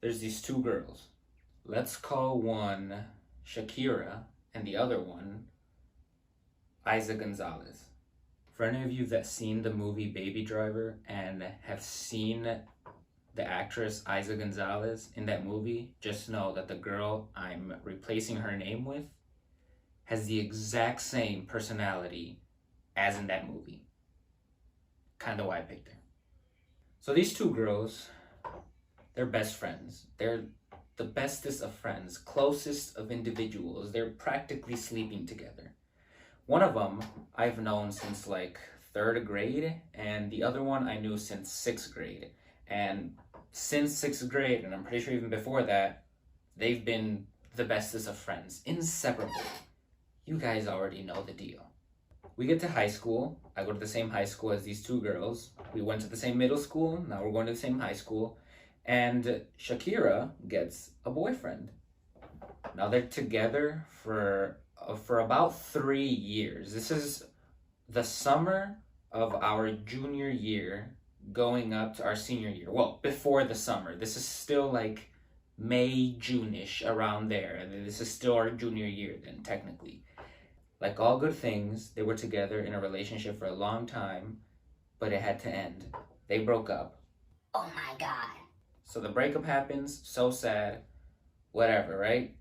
There's these two girls. Let's call one Shakira and the other one Isa Gonzalez. For any of you that seen the movie Baby Driver and have seen the actress Isa Gonzalez in that movie, just know that the girl I'm replacing her name with has the exact same personality as in that movie. Kinda why I picked her. So these two girls, they're best friends. They're the bestest of friends, closest of individuals. They're practically sleeping together. One of them I've known since like 3rd grade, and the other one I knew since 6th grade. And since 6th grade, and I'm pretty sure even before that, they've been the bestest of friends, inseparable. You guys already know the deal. We get to high school. I go to the same high school as these two girls. We went to the same middle school. Now we're going to the same high school. And Shakira gets a boyfriend. Now they're together for about 3 years. This is the summer of our junior year going up to our senior year. Well, before the summer. This is still like May, June-ish, around there. This is still our junior year then, technically. Like all good things, they were together in a relationship for a long time, but it had to end. They broke up. Oh my God. So the breakup happens, so sad, whatever, right?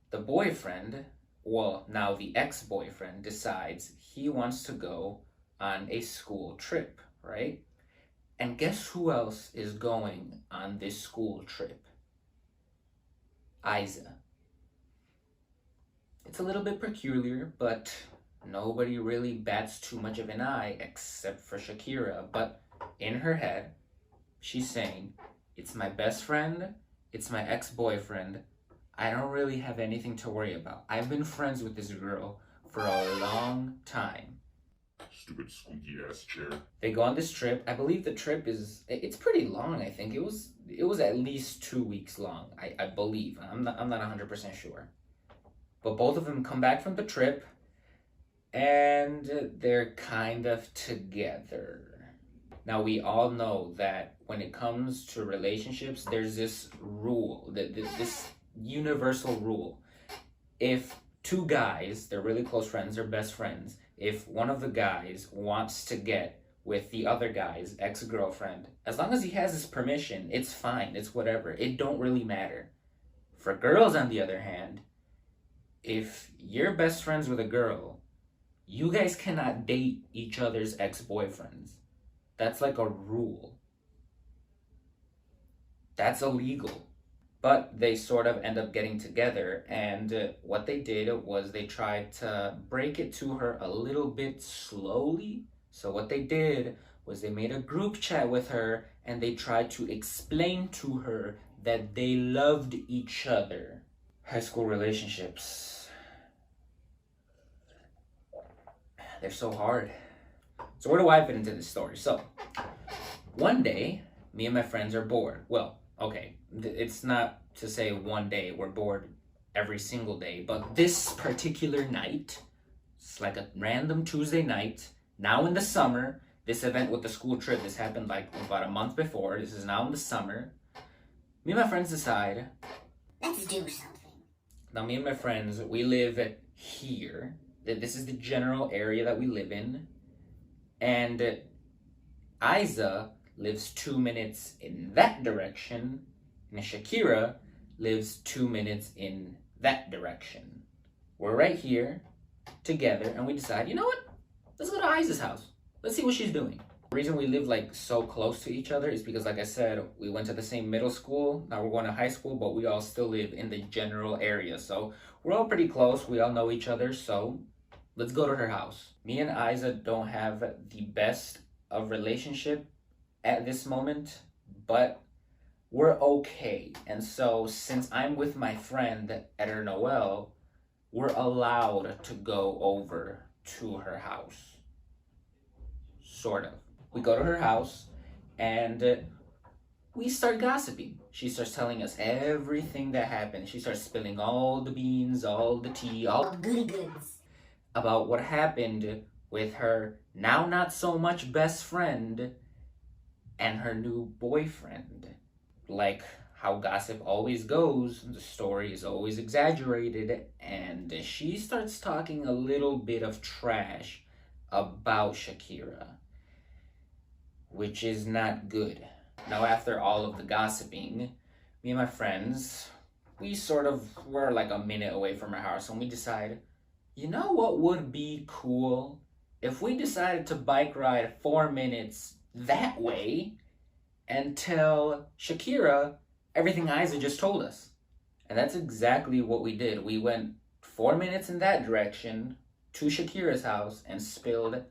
The boyfriend, well, now the ex-boyfriend, decides he wants to go on a school trip, right? And guess who else is going on this school trip? Isa. It's a little bit peculiar, but nobody really bats too much of an eye except for Shakira. But in her head, she's saying, it's my best friend, it's my ex-boyfriend, I don't really have anything to worry about. I've been friends with this girl for a long time. Stupid squeaky ass chair. They go on this trip. I believe the trip it's pretty long, I think. It was at least 2 weeks long, I believe. I'm not 100% sure. But both of them come back from the trip and they're kind of together. Now, we all know that when it comes to relationships, there's this rule, this universal rule. If two guys, they're really close friends, they're best friends, if one of the guys wants to get with the other guy's ex-girlfriend, as long as he has his permission, it's fine, it's whatever. It don't really matter. For girls, on the other hand, if you're best friends with a girl, you guys cannot date each other's ex-boyfriends. That's like a rule. That's illegal. But they sort of end up getting together, and what they did was they tried to break it to her a little bit slowly. So what they did was they made a group chat with her, and they tried to explain to her that they loved each other. High school relationships, they're so hard. So where do I fit into this story? So, one day, me and my friends are bored. Well, okay, it's not to say one day we're bored every single day, but this particular night, it's like a random Tuesday night, now in the summer. This event with the school trip, this happened like about a month before. This is now in the summer. Me and my friends decide, let's do something. Now, me and my friends, we live here. This is the general area that we live in. And Isa lives 2 minutes in that direction, and Shakira lives 2 minutes in that direction. We're right here together, and we decide, you know what? Let's go to Isa's house. Let's see what she's doing. The reason we live like so close to each other is because, like I said, we went to the same middle school. Now we're going to high school, but we all still live in the general area. So we're all pretty close. We all know each other. So let's go to her house. Me and Isa don't have the best of relationship at this moment, but we're okay. And so since I'm with my friend at her Noel, we're allowed to go over to her house. Sort of. We go to her house and we start gossiping. She starts telling us everything that happened. She starts spilling all the beans, all the tea, all goody goods about what happened with her now not so much best friend and her new boyfriend. Like how gossip always goes, the story is always exaggerated, and she starts talking a little bit of trash about Shakira, which is not good. Now, after all of the gossiping, me and my friends, we sort of were like a minute away from her house, and we decided, you know what would be cool? If we decided to bike ride 4 minutes that way and tell Shakira everything Isa just told us. And that's exactly what we did. We went 4 minutes in that direction to Shakira's house and spilled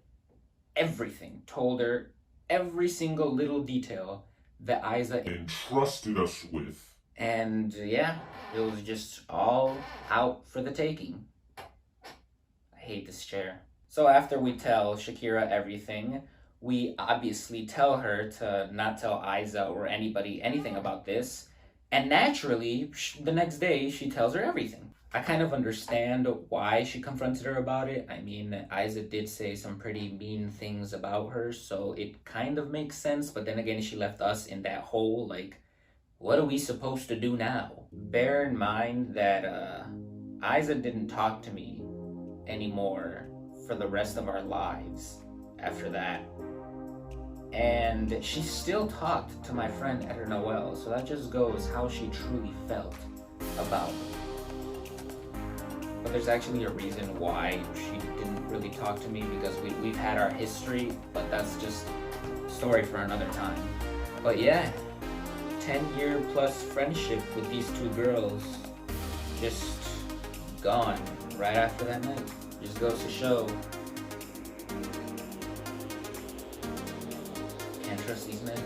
everything. Told her every single little detail that Isa entrusted us with. And yeah, it was just all out for the taking. I hate this chair. So after we tell Shakira everything, we obviously tell her to not tell Isa or anybody anything about this. And naturally, the next day, she tells her everything. I kind of understand why she confronted her about it. I mean, Isa did say some pretty mean things about her, so it kind of makes sense. But then again, she left us in that hole, like, what are we supposed to do now? Bear in mind that Isa didn't talk to me anymore for the rest of our lives after that. And she still talked to my friend at her Noel, so that just goes how she truly felt about it. But there's actually a reason why she didn't really talk to me, because we've had our history, but that's just a story for another time. But yeah, 10-year plus friendship with these two girls just gone right after that night. Just goes to show, can't trust these men.